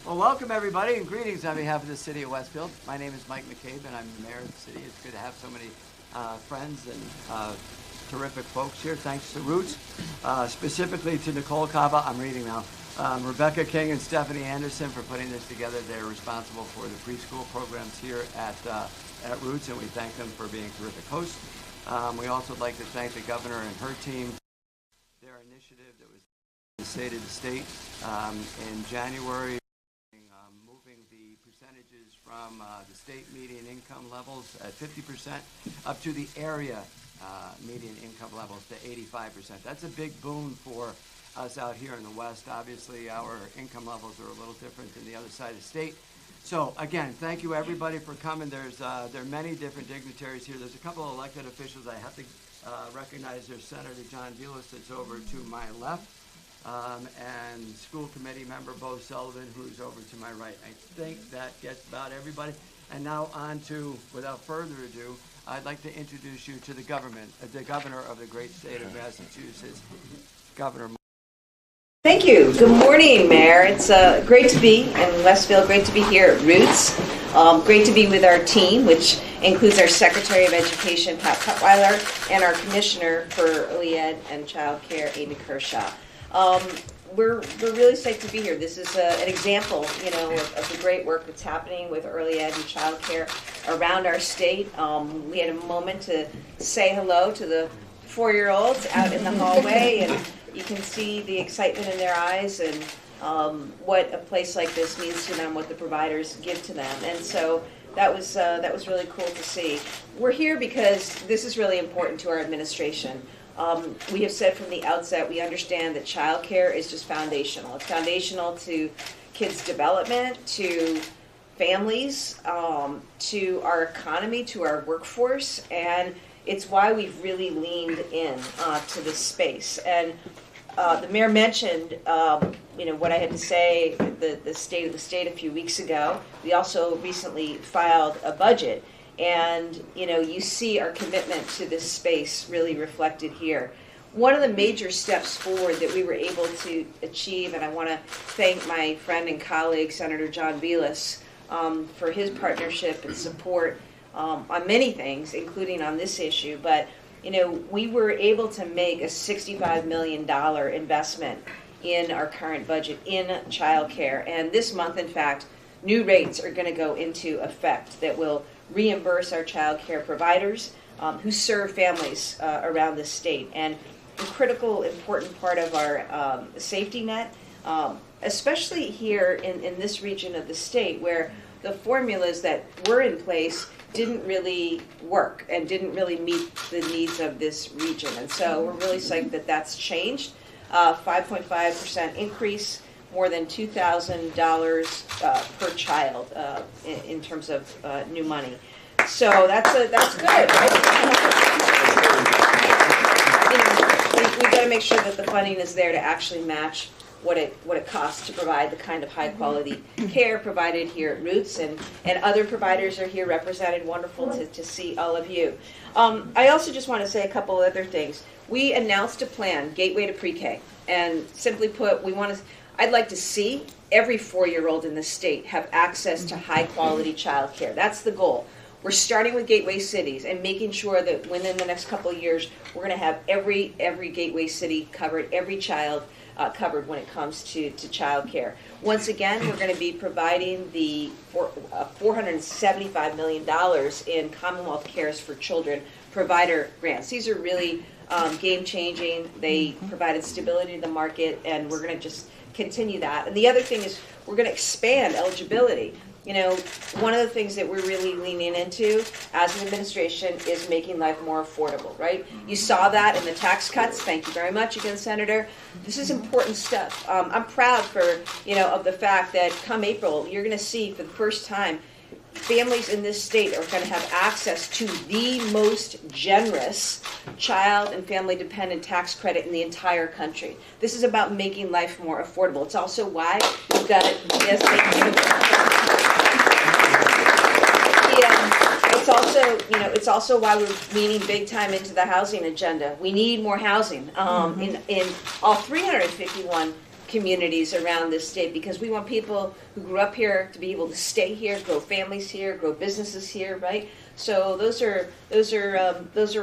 Well, welcome everybody and greetings on behalf of the City of Westfield. My name is Mike McCabe and I'm the mayor of the city. It's good to have so many friends and terrific folks here. Thanks to Roots, specifically to Nicole Cava, I'm reading now, Rebecca King and Stephanie Anderson for putting this together. They're responsible for the preschool programs here at Roots, and we thank them for being terrific hosts. We also would like to thank the governor and her team. Their initiative that was decided to state in January, moving the percentages from the state median income levels at 50% up to the area median income levels to 85%. That's a big boon for us out here in the West. Obviously, our income levels are a little different than the other side of the state. So again, thank you everybody for coming. There are many different dignitaries here. There's a couple of elected officials I have to recognize. There's Senator John Vilas that's over to my left, and school committee member Bo Sullivan, who's over to my right. I think that gets about everybody. And now on to, without further ado, I'd like to introduce you to the governor of the great state of Massachusetts, Governor. Thank you. Good morning, Mayor. It's great to be in Westfield, great to be here at Roots. Great to be with our team, which includes our Secretary of Education, Pat Tutwiler, and our Commissioner for Early Ed and Child Care, Amy Kershaw. We're really psyched to be here. This is an example, of the great work that's happening with early ed and child care around our state. We had a moment to say hello to the 4-year-olds out in the hallway, and you can see the excitement in their eyes and what a place like this means to them, what the providers give to them. And so that was really cool to see. We're here because this is really important to our administration. We have said from the outset, we understand that child care is just foundational. It's foundational to kids' development, to families, to our economy, to our workforce, and it's why we've really leaned in to this space. And the mayor mentioned, what I had to say, the state of the state a few weeks ago. We also recently filed a budget. And, you see our commitment to this space really reflected here. One of the major steps forward that we were able to achieve, and I want to thank my friend and colleague, Senator John Vilas, for his partnership and support on many things, including on this issue. But, we were able to make a $65 million investment in our current budget in child care. And this month, in fact, new rates are going to go into effect that will reimburse our child care providers who serve families around the state. And a critical, important part of our safety net, especially here in this region of the state where the formulas that were in place didn't really work and didn't really meet the needs of this region. And so we're really psyched that that's changed. 5.5% increase, more than $2,000 per child in terms of new money. So that's good, right? We've got to make sure that the funding is there to actually match what it costs to provide the kind of high quality care provided here at Roots, and other providers are here represented. Wonderful to see all of you. I also just want to say a couple other things. We announced a plan, Gateway to Pre-K, and simply put, I'd like to see every 4-year-old in the state have access to high-quality child care. That's the goal. We're starting with gateway cities and making sure that within the next couple of years, we're going to have every gateway city covered, every child covered when it comes to child care. Once again, we're going to be providing the $475 million in Commonwealth Cares for Children provider grants. These are really game-changing. They provided stability to the market, and we're going to just continue that. And the other thing is we're going to expand eligibility. One of the things that we're really leaning into as an administration is making life more affordable, right? You saw that in the tax cuts. Thank you very much again, Senator. This is important stuff. I'm proud of the fact that come April, you're going to see for the first time families in this state are going to have access to the most generous child and family dependent tax credit in the entire country. This is about making life more affordable. It's also why we've got it. Yes, thank you. It's also why we're leaning big time into the housing agenda. We need more housing. In all 351 communities around this state, because we want people who grew up here to be able to stay here, grow families here, grow businesses here, right? So those are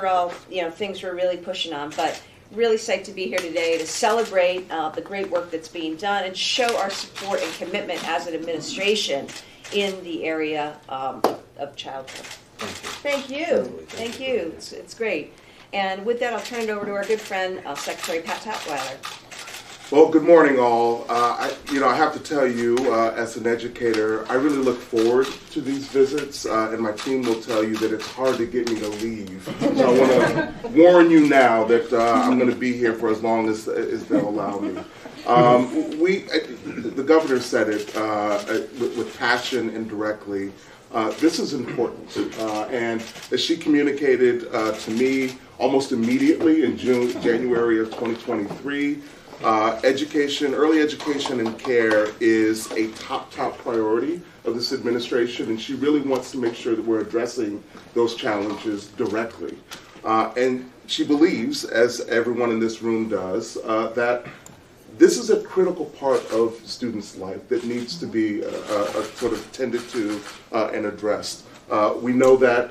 all things we're really pushing on. But really psyched to be here today to celebrate the great work that's being done and show our support and commitment as an administration in the area of childcare. Thank you. Thank you. It's great. And with that, I'll turn it over to our good friend, Secretary Pat Tutwiler. Well, good morning, all. I have to tell you, as an educator, I really look forward to these visits, and my team will tell you that it's hard to get me to leave. So I want to warn you now that I'm going to be here for as long as they'll allow me. The governor said it with passion and directly. This is important, and as she communicated to me almost immediately in January of 2023. Early education and care is a top priority of this administration, and she really wants to make sure that we're addressing those challenges directly. And she believes, as everyone in this room does, that this is a critical part of students' life that needs to be sort of tended to and addressed. We know that,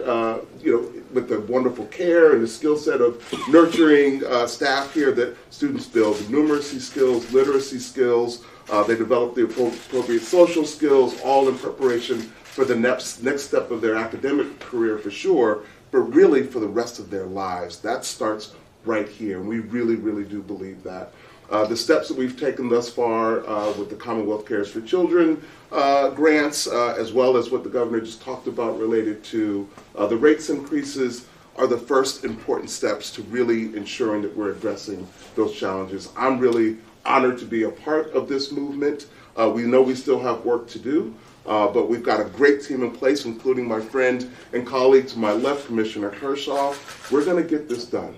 with the wonderful care and the skill set of nurturing staff here, that students build numeracy skills, literacy skills, they develop the appropriate social skills, all in preparation for the next step of their academic career for sure, but really for the rest of their lives. That starts right here, and we really, really do believe that. The steps that we've taken thus far with the Commonwealth Cares for Children grants, as well as what the governor just talked about related to the rates increases, are the first important steps to really ensuring that we're addressing those challenges. I'm really honored to be a part of this movement. We know we still have work to do, but we've got a great team in place, including my friend and colleague to my left, Commissioner Kershaw. We're going to get this done.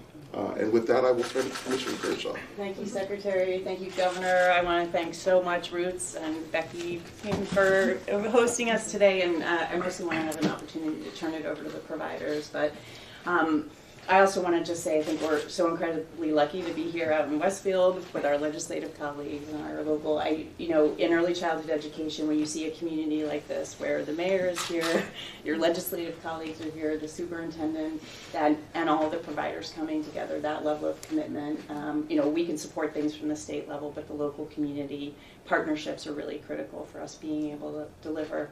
And with that, I will turn to Commissioner Kershaw. Thank you, Secretary. Thank you, Governor. I want to thank so much Roots and Becky for hosting us today. And I mostly want to have an opportunity to turn it over to the providers. But I also want to just say I think we're so incredibly lucky to be here out in Westfield with our legislative colleagues and our local, in early childhood education, when you see a community like this where the mayor is here, your legislative colleagues are here, the superintendent, and all the providers coming together, that level of commitment. We can support things from the state level, but the local community partnerships are really critical for us being able to deliver.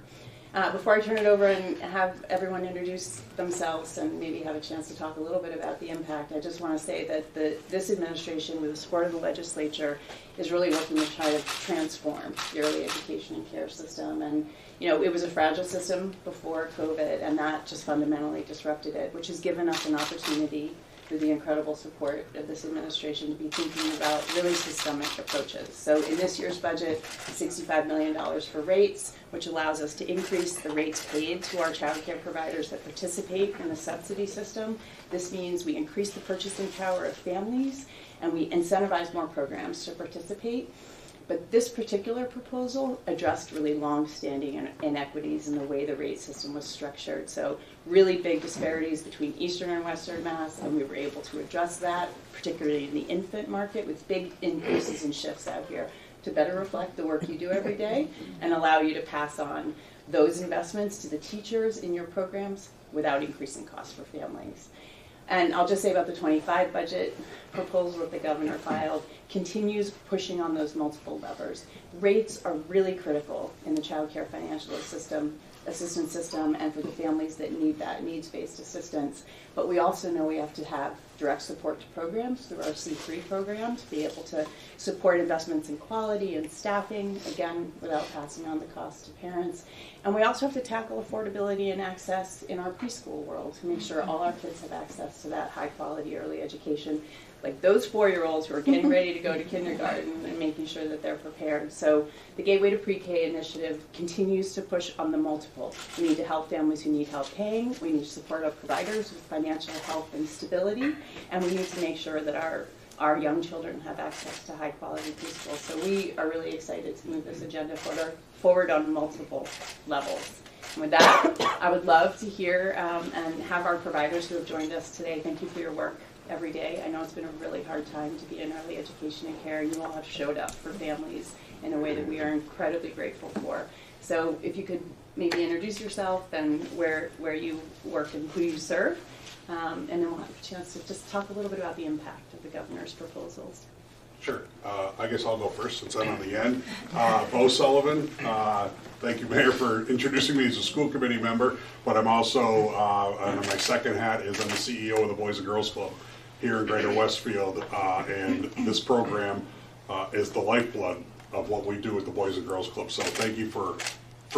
Before I turn it over and have everyone introduce themselves and maybe have a chance to talk a little bit about the impact, I just want to say that this administration, with the support of the legislature, is really working to try to transform the early education and care system. And it was a fragile system before COVID, and that just fundamentally disrupted it, which has given us an opportunity, through the incredible support of this administration, to be thinking about really systemic approaches. So in this year's budget, $65 million for rates, which allows us to increase the rates paid to our child care providers that participate in the subsidy system. This means we increase the purchasing power of families, and we incentivize more programs to participate. But this particular proposal addressed really long-standing inequities in the way the rate system was structured. So really big disparities between Eastern and Western Mass, and we were able to address that, particularly in the infant market, with big increases and shifts out here to better reflect the work you do every day and allow you to pass on those investments to the teachers in your programs without increasing costs for families. And I'll just say about the 25 budget proposal that the governor filed, continues pushing on those multiple levers. Rates are really critical in the child care financial assistance system and for the families that need that needs-based assistance. But we also know we have to have direct support to programs through our C3 program to be able to support investments in quality and staffing, again, without passing on the cost to parents. And we also have to tackle affordability and access in our preschool world to make sure all our kids have access to that high-quality early education, like those 4-year-olds who are getting ready to go to kindergarten and making sure that they're prepared. So the Gateway to Pre-K initiative continues to push on the multiple. We need to help families who need help paying. We need to support our providers with financial help and stability. And we need to make sure that our young children have access to high-quality preschool. So we are really excited to move this agenda forward on multiple levels. And with that, I would love to hear and have our providers who have joined us today, thank you for your work, every day. I know it's been a really hard time to be in early education and care. You all have showed up for families in a way that we are incredibly grateful for. So if you could maybe introduce yourself and where you work and who you serve, and then we'll have a chance to just talk a little bit about the impact of the governor's proposals. Sure. I guess I'll go first since I'm on the end. Bo Sullivan, thank you, Mayor, for introducing me as a school committee member, but I'm also, and my second hat is I'm the CEO of the Boys and Girls Club here in Greater Westfield, and this program is the lifeblood of what we do at the Boys and Girls Club. So thank you for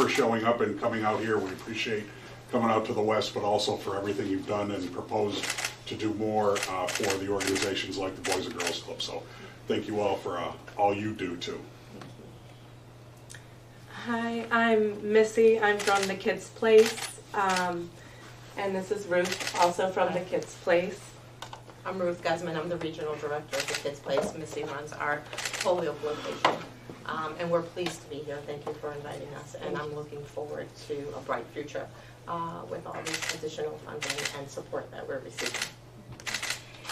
showing up and coming out here. We appreciate coming out to the West, but also for everything you've done and proposed to do more for the organizations like the Boys and Girls Club. So thank you all for all you do too. Hi, I'm Missy. I'm from the Kids Place, and this is Ruth, also from the Kids Place. I'm Ruth Guzman. I'm the regional director of the Kids Place. Missy runs our Holyoke location, and we're pleased to be here. Thank you for inviting us, and I'm looking forward to a bright future with all this additional funding and support that we're receiving.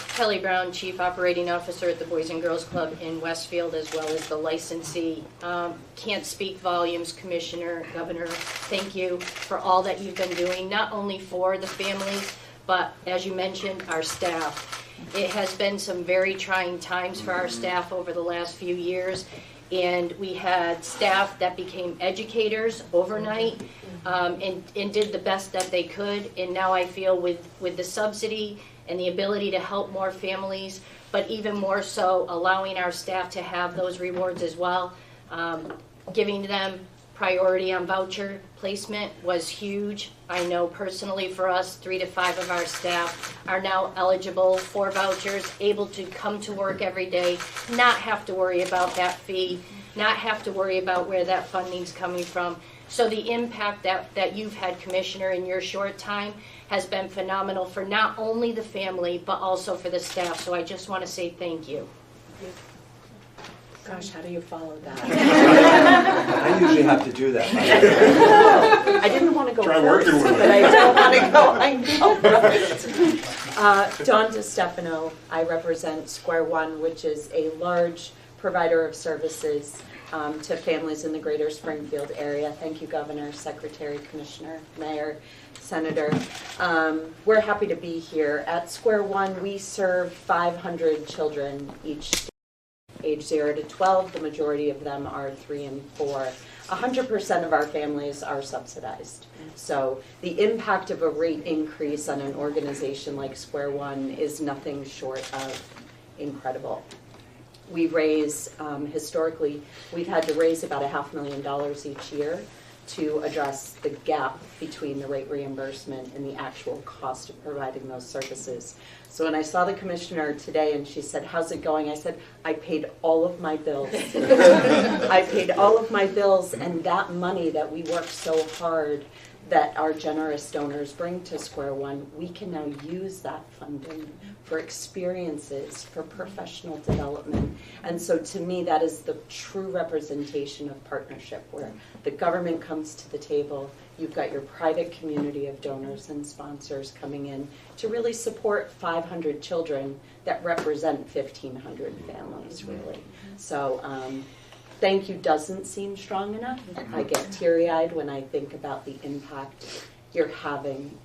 Kelly Brown, Chief Operating Officer at the Boys and Girls Club in Westfield, as well as the licensee. Can't speak volumes, Commissioner, Governor, thank you for all that you've been doing, not only for the families, but as you mentioned, our staff. It has been some very trying times for our staff over the last few years, and we had staff that became educators overnight and did the best that they could, and now I feel with the subsidy and the ability to help more families, but even more so allowing our staff to have those rewards as well. Giving them priority on voucher placement was huge. I know personally for us, 3 to 5 of our staff are now eligible for vouchers, able to come to work every day, not have to worry about that fee, not have to worry about where that funding's coming from. So the impact that you've had, Commissioner, in your short time has been phenomenal for not only the family, but also for the staff. So I just want to say thank you. Gosh, how do you follow that? I usually have to do that. I didn't want to go Try first, working with but me. I don't want to go. I know. Dawn DiStefano. I represent Square One, which is a large provider of services to families in the greater Springfield area. Thank you, Governor, Secretary, Commissioner, Mayor, Senator. We're happy to be here. At Square One, we serve 500 children each day, age 0 to 12. The majority of them are 3 and 4. 100% of our families are subsidized. So the impact of a rate increase on an organization like Square One is nothing short of incredible. We raise, historically, we've had to raise about $500,000 each year to address the gap between the rate reimbursement and the actual cost of providing those services. So when I saw the commissioner today and she said, "How's it going?" I said, "I paid all of my bills." I paid all of my bills, and that money that we work so hard that our generous donors bring to Square One, we can now use that funding for experiences, for professional development. And so to me, that is the true representation of partnership, where the government comes to the table, you've got your private community of donors and sponsors coming in to really support 500 children that represent 1,500 families, really. So thank you doesn't seem strong enough. I get teary-eyed when I think about the impact you're having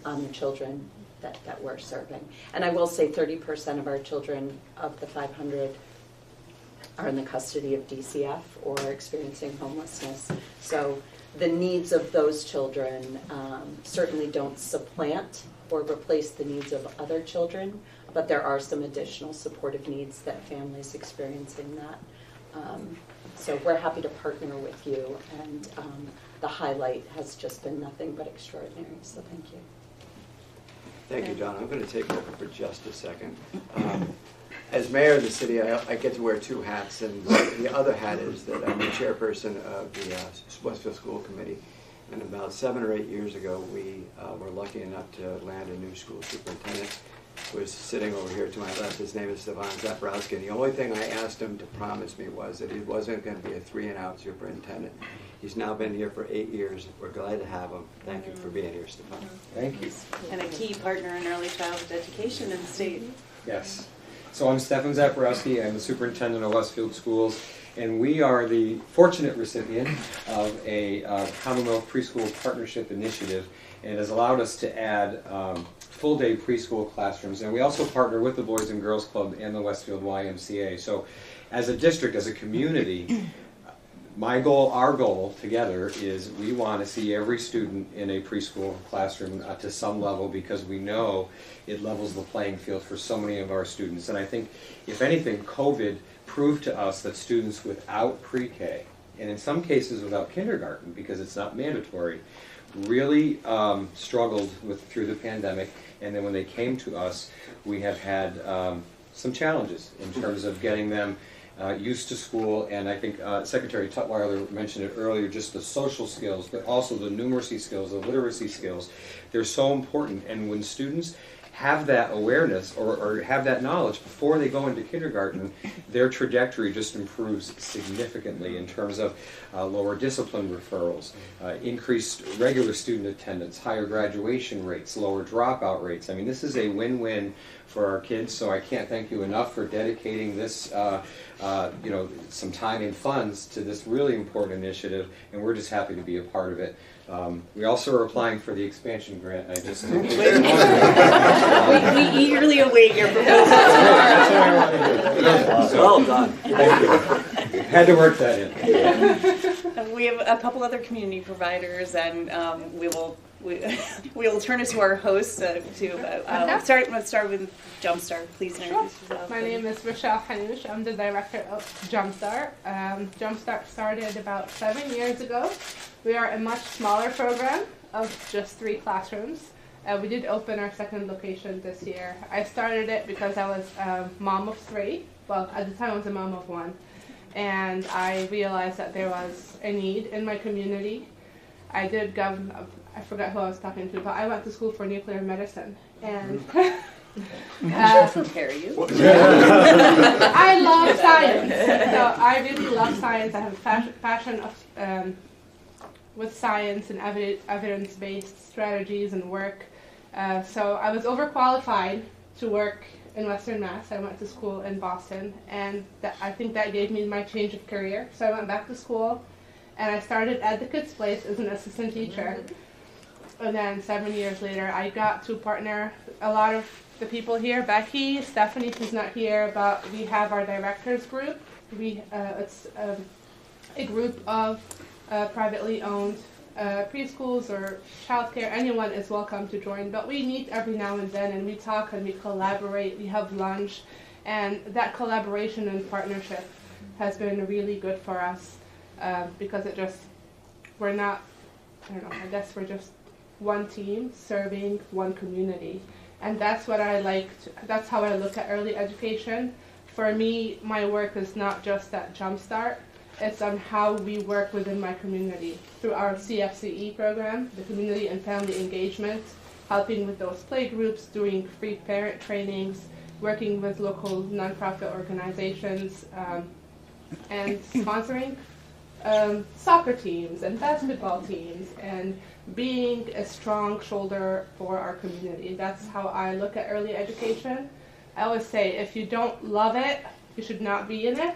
on the children that we're serving. And I will say 30% of our children of the 500 are in the custody of DCF or experiencing homelessness. So the needs of those children certainly don't supplant or replace the needs of other children, but there are some additional supportive needs that families experiencing that. So we're happy to partner with you, and the highlight has just been nothing but extraordinary, so thank you. Thank you, John. I'm going to take over for just a second. As mayor of the city, I get to wear 2 hats, and the other hat is that I'm the chairperson of the Westfield School Committee. And about 7 or 8 years ago, we were lucky enough to land a new school superintendent, who is sitting over here to my left. His name is Stefan Zaporowski. And the only thing I asked him to promise me was that he wasn't going to be a 3-and-out superintendent. He's now been here for 8 years. We're glad to have him. Thank you for being here, Stefan. Thank you. And a key partner in early childhood education in the state. Yes. So I'm Stefan Zaporowski. I'm the superintendent of Westfield Schools, and we are the fortunate recipient of a Commonwealth Preschool Partnership Initiative, and has allowed us to add full-day preschool classrooms. And we also partner with the Boys and Girls Club and the Westfield YMCA. So as a district, as a community, my goal, our goal together is we want to see every student in a preschool classroom to some level, because we know it levels the playing field for so many of our students. And I think, if anything, COVID proved to us that students without pre-K, and in some cases without kindergarten because it's not mandatory, really struggled through the pandemic. And then when they came to us, we have had some challenges in terms of getting them used to school. And I think Secretary Tutwiler mentioned it earlier, just the social skills, but also the numeracy skills, the literacy skills. They're so important. And when students have that awareness or have that knowledge before they go into kindergarten, their trajectory just improves significantly in terms of lower discipline referrals, increased regular student attendance, higher graduation rates, lower dropout rates. I mean, this is a win-win for our kids, so I can't thank you enough for dedicating this, some time and funds to this really important initiative, and we're just happy to be a part of it. We also are applying for the expansion grant. I just we eagerly await your proposal. Well done. Had to work that in. We have a couple other community providers, and we will turn it to our hosts to start with Jumpstart. Please introduce yourself. My name is Rochelle Hanoush. I'm the director of Jumpstart. Jumpstart started about 7 years ago. We are a much smaller program of just 3 classrooms. We did open our second location this year. I started it because I was a mom of 3. Well, at the time I was a mom of 1. And I realized that there was a need in my community. I forgot who I was talking to, but I went to school for nuclear medicine. And I should prepare you. I love science. So I really love science. I have a passion with science and evidence-based strategies and work. So I was overqualified to work in Western Mass. I went to school in Boston, and I think that gave me my change of career. So I went back to school, and I started at the Kids Place as an assistant teacher. And then 7 years later, I got to partner a lot of the people here. Becky, Stephanie, who's not here, but we have our directors group. It's a group of privately owned preschools or childcare. Anyone is welcome to join, but we meet every now and then, and we talk and we collaborate. We have lunch, and that collaboration and partnership has been really good for us because we're not, I don't know, I guess we're just one team serving one community. And that's what I like, that's how I look at early education. For me, my work is not just at Jumpstart, it's on how we work within my community through our CFCE program, the Community and Family Engagement, helping with those play groups, doing free parent trainings, working with local nonprofit organizations, and sponsoring soccer teams and basketball teams, and being a strong shoulder for our community. That's how I look at early education. I always say, if you don't love it, you should not be in it.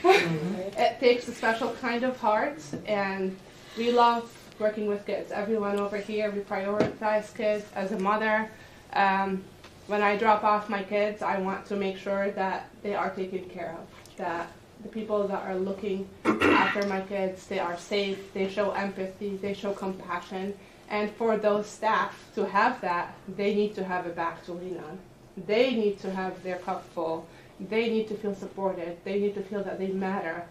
It takes a special kind of heart, and we love working with kids. Everyone over here, we prioritize kids. As a mother, when I drop off my kids, I want to make sure that they are taken care of, that the people that are looking after my kids, they are safe, they show empathy, they show compassion. And for those staff to have that, they need to have a back to lean on. They need to have their cup full. They need to feel supported. They need to feel that they matter.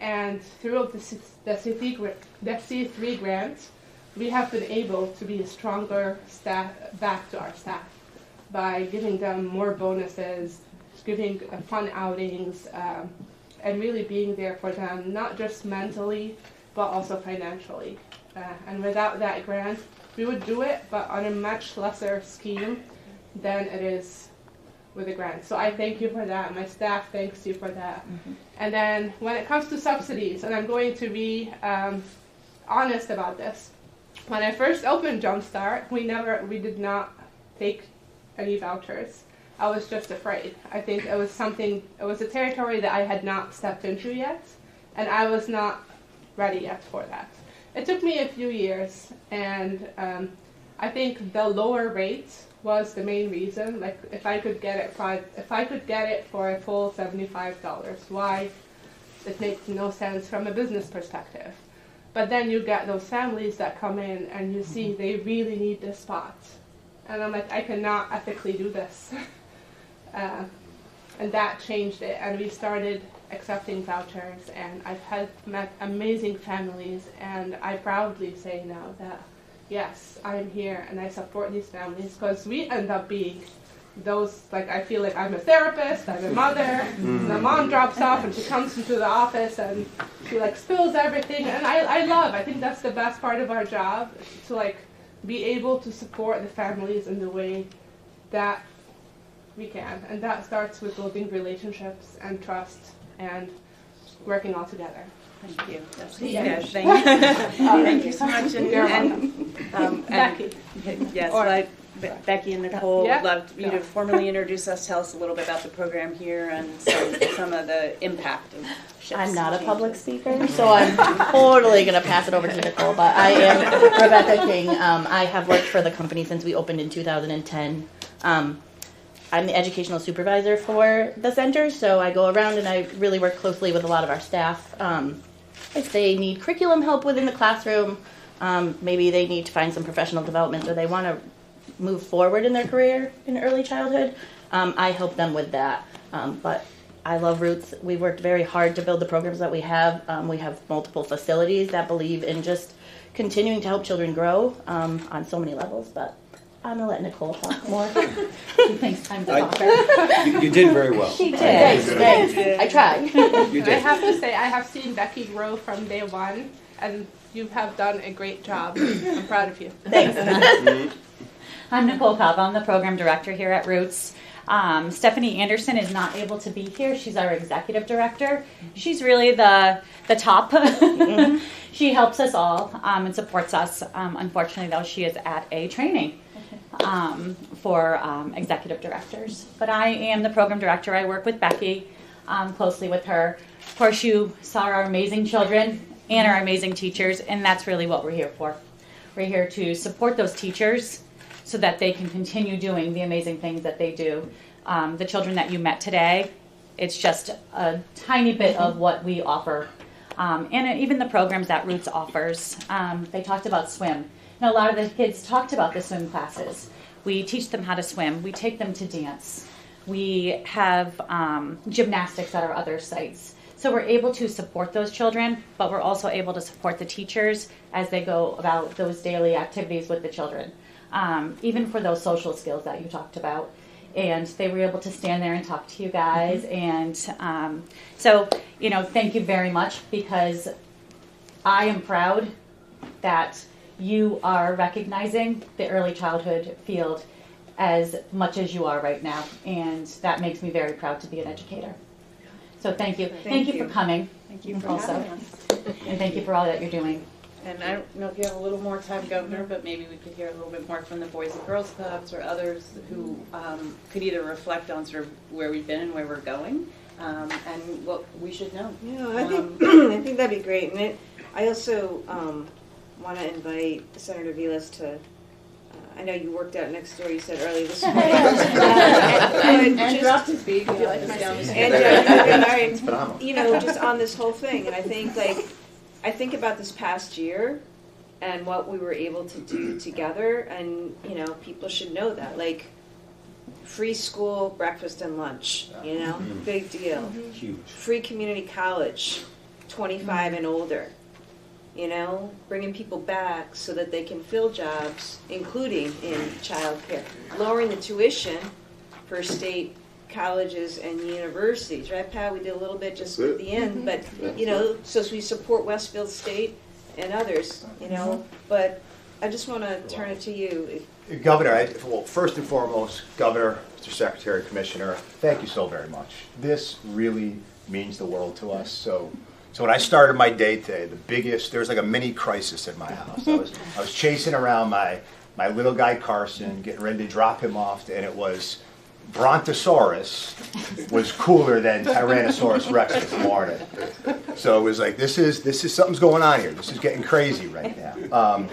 And through the C3 grant, we have been able to be a stronger staff back to our staff by giving them more bonuses, giving fun outings, and really being there for them, not just mentally, but also financially. And without that grant, we would do it, but on a much lesser scheme than it is with a grant. So I thank you for that. My staff thanks you for that. Mm-hmm. And then when it comes to subsidies, and I'm going to be honest about this. When I first opened Jumpstart, we did not take any vouchers. I was just afraid. I think it was a territory that I had not stepped into yet, and I was not ready yet for that. It took me a few years, and I think the lower rate was the main reason. Like, if I could get it for a full $75, why? It makes no sense from a business perspective. But then you get those families that come in and you see they really need this spot. And I'm like, I cannot ethically do this. And that changed it, and we started accepting vouchers, and I've met amazing families, and I proudly say now that, yes, I'm here and I support these families, because we end up being those, like, I feel like I'm a therapist, I'm a mother, and the mom drops off and she comes into the office and she like spills everything, and I think that's the best part of our job, to like be able to support the families in the way that we can, and that starts with building relationships and trust and working all together. Thank you. Yes, Thank you so much. And Becky. Yes, Becky and Nicole, Yeah. would love you to formally introduce us. Tell us a little bit about the program here and some of the impact of shifts. I'm not a and public changes. speaker, so I'm totally going to pass it over to Nicole, but I am Rebecca King. I have worked for the company since we opened in 2010. I'm the educational supervisor for the center, so I go around and I really work closely with a lot of our staff. If they need curriculum help within the classroom, maybe they need to find some professional development, or they want to move forward in their career in early childhood, I help them with that. But I love Roots. We've worked very hard to build the programs that we have. We have multiple facilities that believe in just continuing to help children grow on so many levels, but I'm going to let Nicole talk more. She thinks I'm the talker. You did very well. She did. Thanks. I tried. You I did. have to say, I have seen Becky grow from day one, and you have done a great job. I'm proud of you. Thanks. I'm Nicole Cobb. I'm the program director here at Roots. Stephanie Anderson is not able to be here. She's our executive director. She's really the top. She helps us all and supports us. Unfortunately, though, she is at a training for executive directors. But I am the program director. I work with Becky closely with her. Of course, you saw our amazing children and our amazing teachers, and that's really what we're here for. We're here to support those teachers so that they can continue doing the amazing things that they do. The children that you met today, it's just a tiny bit of what we offer. And even the programs that Roots offers. They talked about swim. And a lot of the kids talked about the swim classes. We teach them how to swim. We take them to dance. We have gymnastics at our other sites. So we're able to support those children, but we're also able to support the teachers as they go about those daily activities with the children. Even for those social skills that you talked about. And they were able to stand there and talk to you guys. And so, thank you very much, because I am proud that you are recognizing the early childhood field as much as you are right now. And that makes me very proud to be an educator. So thank you. Thank you for coming. Thank you for also. having us. And thank you for all that you're doing. And I don't know if you have a little more time, Governor, but maybe we could hear a little bit more from the Boys and Girls Clubs or others who could either reflect on sort of where we've been and where we're going, and what we should know. Yeah, I think that'd be great. And I also want to invite Senator Vilas to. I know you worked out next door. You said earlier this morning. And dropped to speak. And just on this whole thing, and I think about this past year and what we were able to do together, and people should know that, like, free school breakfast and lunch, big deal. Huge. Free community college, 25 and older, bringing people back so that they can fill jobs, including in childcare, lowering the tuition for state colleges and universities, right, Pat? We did a little bit just at the end, but so we support Westfield State and others, But I just want to turn it to you. Governor, first and foremost, Governor, Mr. Secretary, Commissioner, thank you so very much. This really means the world to us. So when I started my day today, there was like a mini crisis in my house. I was chasing around my little guy Carson, getting ready to drop him off, and it was Brontosaurus was cooler than Tyrannosaurus Rex this morning. So it was like, this is something's going on here. This is getting crazy right now.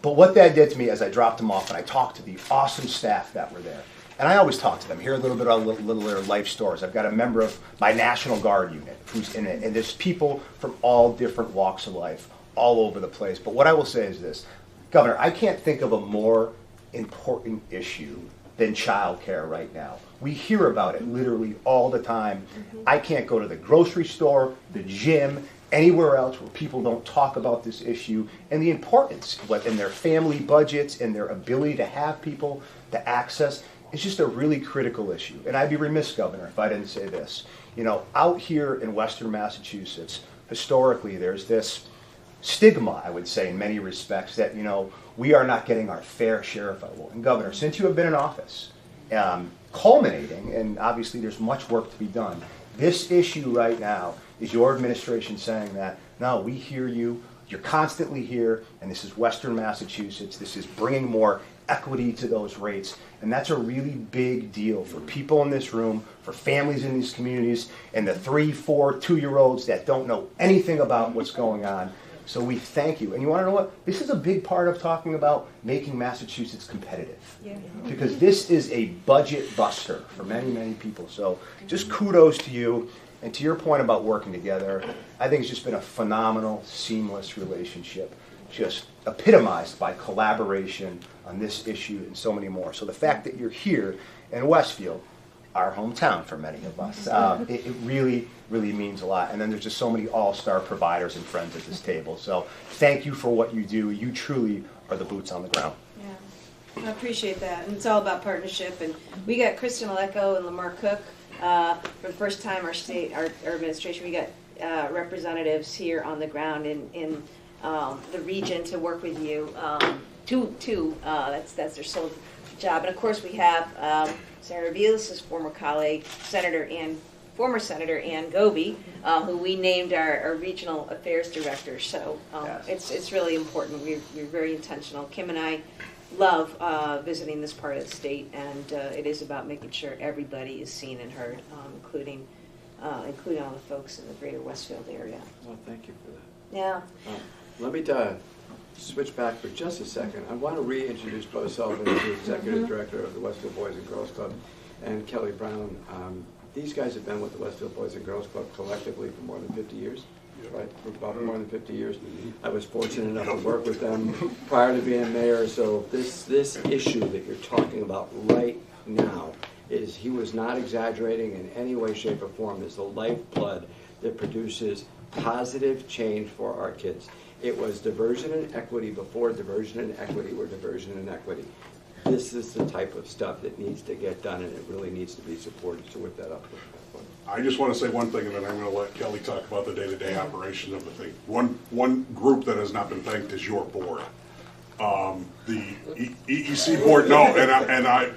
But what that did to me as I dropped them off and I talked to the awesome staff that were there, and I always talk to them, hear a little bit about little their life stories. I've got a member of my National Guard unit who's in it, and there's people from all different walks of life, all over the place. But what I will say is this, Governor, I can't think of a more important issue than childcare right now. We hear about it literally all the time. I can't go to the grocery store, the gym, anywhere else where people don't talk about this issue and the importance in their family budgets and their ability to have people to access. It's just a really critical issue. And I'd be remiss, Governor, if I didn't say this. You know, out here in Western Massachusetts, historically, there's this stigma, I would say, in many respects, that, you know, we are not getting our fair share of it. And Governor, since you have been in office, culminating, and obviously there's much work to be done, this issue right now is your administration saying that, no, we hear you, you're constantly here, and this is Western Massachusetts, this is bringing more equity to those rates, and that's a really big deal for people in this room, for families in these communities, and the 3, 4, 2-year-olds that don't know anything about what's going on. So we thank you. And you want to know what? This is a big part of talking about making Massachusetts competitive. Yeah. Because this is a budget buster for many, many people. So just kudos to you. And to your point about working together, I think it's just been a phenomenal, seamless relationship, just epitomized by collaboration on this issue and so many more. So the fact that you're here in Westfield, our hometown for many of us, it really, really means a lot. And then there's just so many all-star providers and friends at this table. So thank you for what you do. You truly are the boots on the ground. Yeah, I appreciate that. And it's all about partnership. And we got Kristen Aleko and Lamar Cook. For the first time, our administration, we got representatives here on the ground in the region to work with you. That's their sole job. And of course, we have Senator Vilas' former colleague, former Senator Ann Goby, who we named our regional affairs director. So yes. It's really important. We're very intentional. Kim and I love visiting this part of the state, and it is about making sure everybody is seen and heard, including all the folks in the greater Westfield area. Well, thank you for that. Yeah. Let me switch back for just a second. I want to reintroduce Bo Sullivan, the Executive Director of the Westfield Boys and Girls Club, and Kelly Brown. These guys have been with the Westfield Boys and Girls Club collectively for more than 50 years. Right, for about more than 50 years. I was fortunate enough to work with them prior to being mayor. So this issue that you're talking about right now he was not exaggerating in any way, shape, or form. Is the lifeblood that produces positive change for our kids. It was diversion and equity before diversion and equity were diversion and equity. This is the type of stuff that needs to get done, and it really needs to be supported. So with that up. I just want to say one thing, and then I'm going to let Kelly talk about the day-to-day operations of the thing. One group that has not been thanked is your board. The EEC board, no, and I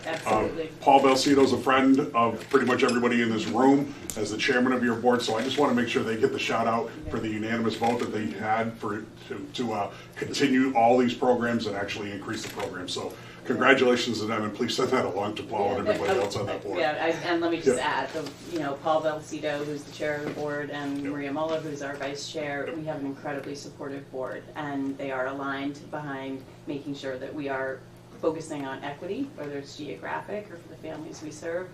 Paul Belcito's a friend of pretty much everybody in this room as the chairman of your board, so I just want to make sure they get the shout out for the unanimous vote that they had to continue all these programs and actually increase the program. So congratulations to them, and please send that along to Paul and everybody else on that board. Yeah, and let me just add, Paul Belcito, who's the chair of the board, and Maria Muller, who's our vice chair, we have an incredibly supportive board, and they are aligned behind making sure that we are focusing on equity, whether it's geographic or for the families we serve,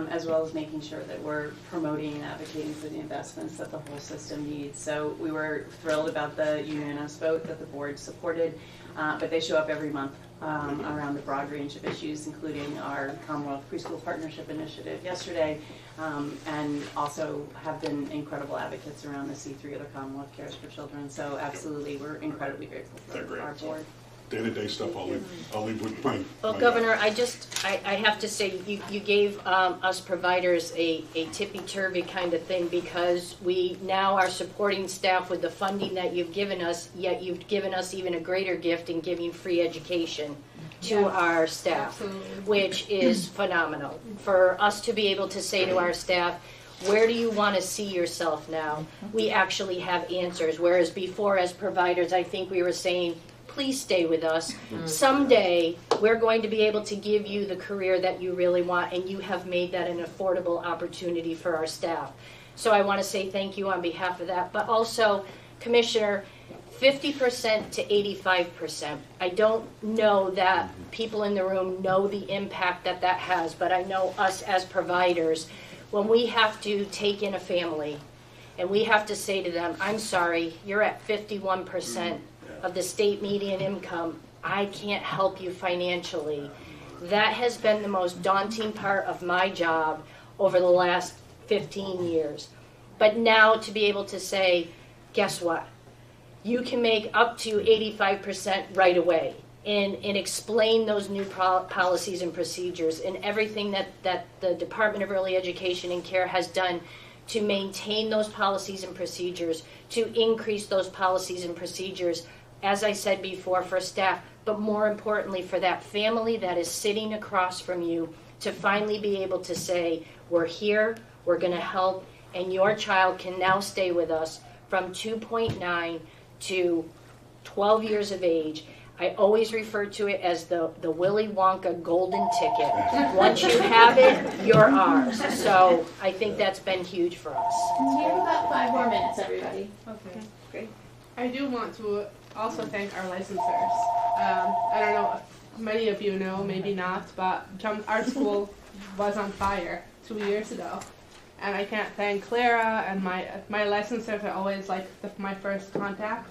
as well as making sure that we're promoting and advocating for the investments that the whole system needs. So we were thrilled about the unanimous vote that the board supported, but they show up every month around a broad range of issues, including our Commonwealth Preschool Partnership Initiative yesterday, and also have been incredible advocates around the C3 other Commonwealth Cares for Children. So absolutely, we're incredibly grateful for our board. Day-to-day stuff, I'll leave with mine. Well, Governor, I have to say, you gave us providers a tippy-turvy kind of thing, because we now are supporting staff with the funding that you've given us, yet you've given us even a greater gift in giving free education to our staff, which is phenomenal. For us to be able to say to our staff, where do you want to see yourself now? We actually have answers, whereas before as providers, I think we were saying, please stay with us. Someday, we're going to be able to give you the career that you really want, and you have made that an affordable opportunity for our staff. So I want to say thank you on behalf of that. But also, Commissioner, 50% to 85%. I don't know that people in the room know the impact that that has, but I know us as providers, when we have to take in a family and we have to say to them, I'm sorry, you're at 51% of the state median income, I can't help you financially. That has been the most daunting part of my job over the last 15 years. But now to be able to say, guess what? You can make up to 85% right away and explain those new policies and procedures and everything that the Department of Early Education and Care has done to maintain those policies and procedures, to increase those policies and procedures, as I said before, for staff, but more importantly for that family that is sitting across from you to finally be able to say, we're here, we're going to help, and your child can now stay with us from 2.9 to 12 years of age. I always refer to it as the Willy Wonka golden ticket. Once you have it, you're ours. So I think that's been huge for us. We have about 5 more minutes, everybody. Okay, great. I do want to also thank our licensors. I don't know if many of you know, maybe not, but our school was on fire 2 years ago. And I can't thank Clara and my licensors are always like my first contact.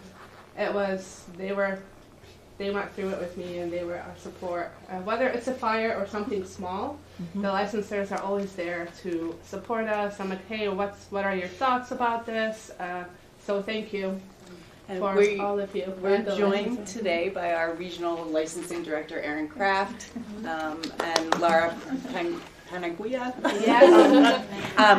They went through it with me and they were our support. Whether it's a fire or something small, the licensors are always there to support us. I'm like, hey, what are your thoughts about this? So thank you for all of you. We're joined today by our regional licensing director, Erin Kraft, and Laura Panaguia,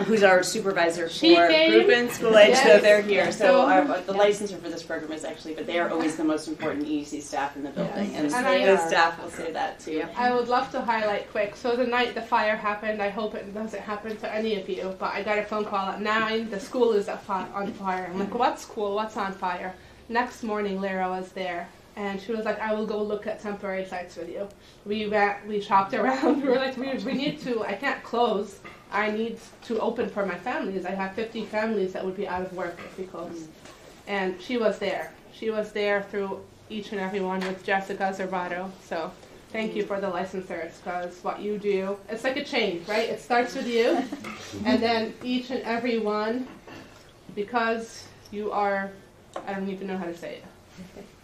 who's our supervisor for group and school age, so they're here. So the licensor for this program is actually, but they are always the most important EEC staff in the building, and the staff will say that too. I would love to highlight quick. So the night the fire happened, I hope it doesn't happen to any of you, but I got a phone call at 9, the school is on fire. I'm like, what school? What's on fire? Next morning, Lara was there. And she was like, I will go look at temporary sites with you. We shopped around. We were like, we need to, I can't close. I need to open for my families. I have 50 families that would be out of work if we close. And she was there. She was there through each and every one with Jessica Zerbato. So thank you for the licensors, because what you do, it's like a chain, right? It starts with you, and then each and every one, because you are, I don't even know how to say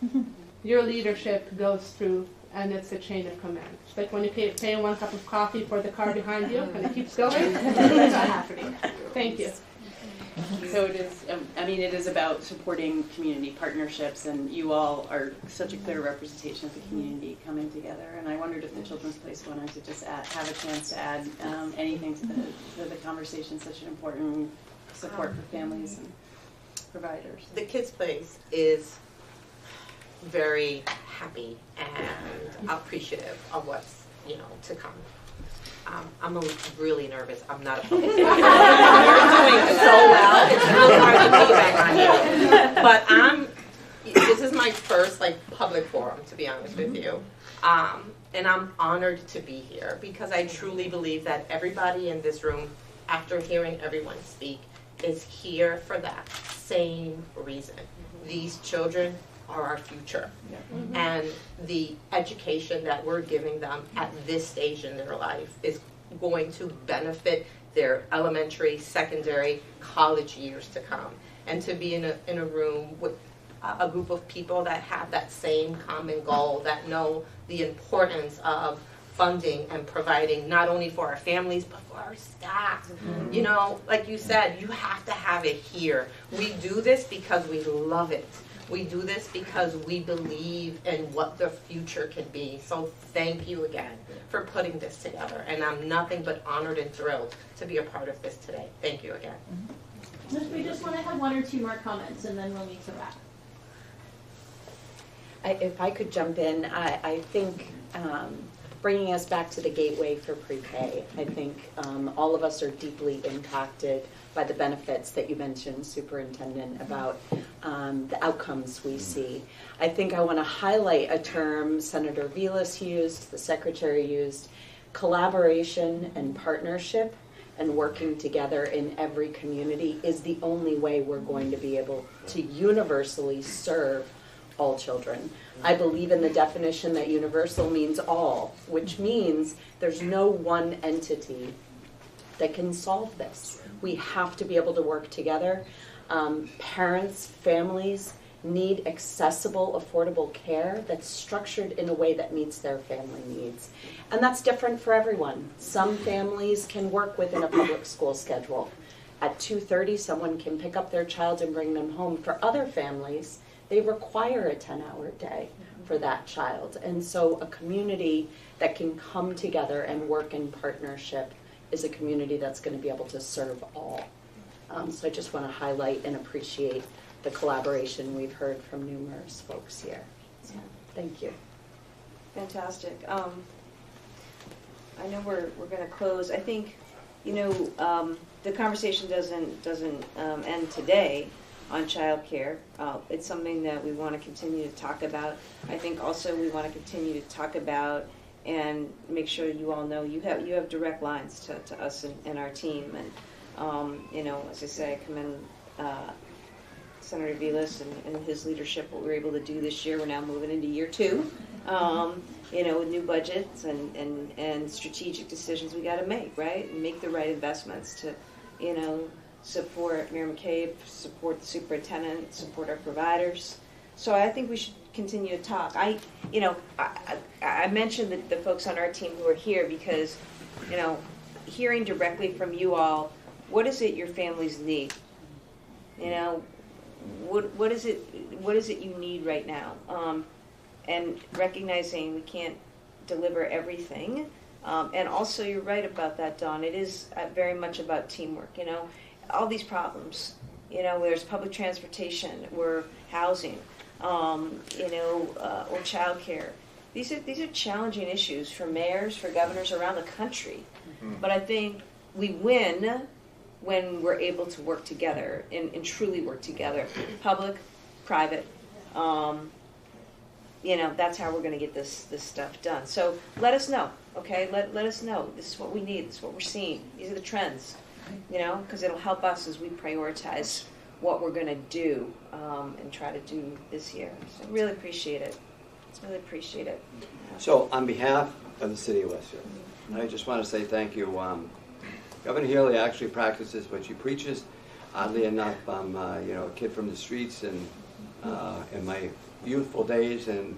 it. Your leadership goes through, and it's a chain of command. It's like when you pay 1 cup of coffee for the car behind you, and it keeps going. It's not happening. Thank you. So it is. It is about supporting community partnerships, and you all are such a clear representation of the community coming together. And I wondered if the Children's Place wanted to just have a chance to add anything to the conversation. Such an important support for families and providers. The Kids Place is very happy and appreciative of what's to come. I'm really nervous. I'm not a public speaker. You're doing so well. It's really hard to feedback on you. But this is my first public forum, to be honest with you. And I'm honored to be here because I truly believe that everybody in this room, after hearing everyone speak, is here for that same reason. These children are our future. And the education that we're giving them at this stage in their life is going to benefit their elementary, secondary, college years to come. And to be in a room with a group of people that have that same common goal, that know the importance of funding and providing not only for our families but for our staff. Like you said, you have to have it here. We do this because we love it. We do this because we believe in what the future can be. So thank you again for putting this together. And I'm nothing but honored and thrilled to be a part of this today. Thank you again. We just want to have 1 or 2 more comments and then we'll need to wrap. If I could jump in, I think bringing us back to the gateway for pre-K, I think all of us are deeply impacted by the benefits that you mentioned, Superintendent, about the outcomes we see. I think I want to highlight a term Senator Vilas used, the Secretary used, collaboration and partnership and working together in every community is the only way we're going to be able to universally serve all children. I believe in the definition that universal means all, which means there's no one entity that can solve this. We have to be able to work together. Parents, families need accessible, affordable care that's structured in a way that meets their family needs. And that's different for everyone. Some families can work within a public school schedule. At 2:30, someone can pick up their child and bring them home. For other families, they require a 10-hour day for that child. And so a community that can come together and work in partnership is a community that's going to be able to serve all. So I just want to highlight and appreciate the collaboration we've heard from numerous folks here. So, thank you. Fantastic. I know we're going to close. I think, the conversation doesn't end today on childcare. It's something that we want to continue to talk about. I think also we want to continue to talk about and make sure you all know you have direct lines to us and our team. And as I say, I commend Senator Vilas and his leadership, what we were able to do this year. We're now moving into year 2, with new budgets and strategic decisions we got to make, right? And make the right investments to, support Mayor McCabe, support the superintendent, support our providers. So I think we should continue to talk. I mentioned the folks on our team who are here because, hearing directly from you all, what is it your families need? What is it you need right now? And recognizing we can't deliver everything. And also, you're right about that, Dawn. It is very much about teamwork. All these problems. There's public transportation, or housing, or childcare. These are challenging issues for mayors, for governors around the country. Mm-hmm. But I think we win when we're able to work together and truly work together, public, private. That's how we're going to get this stuff done. So let us know, okay? Let us know. This is what we need. This is what we're seeing. These are the trends, because it'll help us as we prioritize what we're going to do and try to do this year. So I really appreciate it. Really appreciate it. So on behalf of the City of Westfield, I just want to say thank you. Governor Healey actually practices what she preaches. Oddly enough, I'm a kid from the streets, and in my youthful days, and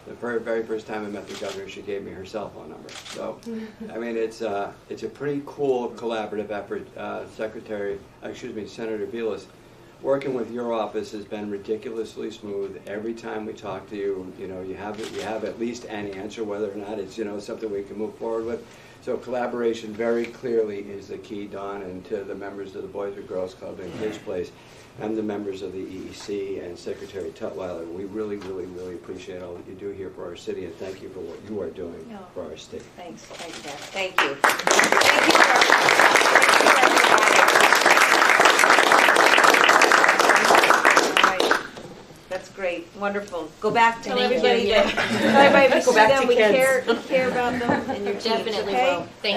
the very first time I met the governor, she gave me her cell phone number. So, I mean, it's a pretty cool collaborative effort. Senator Vilas, working with your office has been ridiculously smooth. Every time we talk to you, you have at least an answer, whether or not it's something we can move forward with. So collaboration very clearly is the key, Dawn, and to the members of the Boys and Girls Club in Kids Place, and the members of the EEC and Secretary Tutwiler. We really, really, really appreciate all that you do here for our city, and thank you for what you are doing for our state. Thanks. Thank you, Dad. Thank you. Thank you That's great. Wonderful. Go back. Tell everybody that. Tell everybody we see them. We care about them and your teams. Definitely okay? will. Thank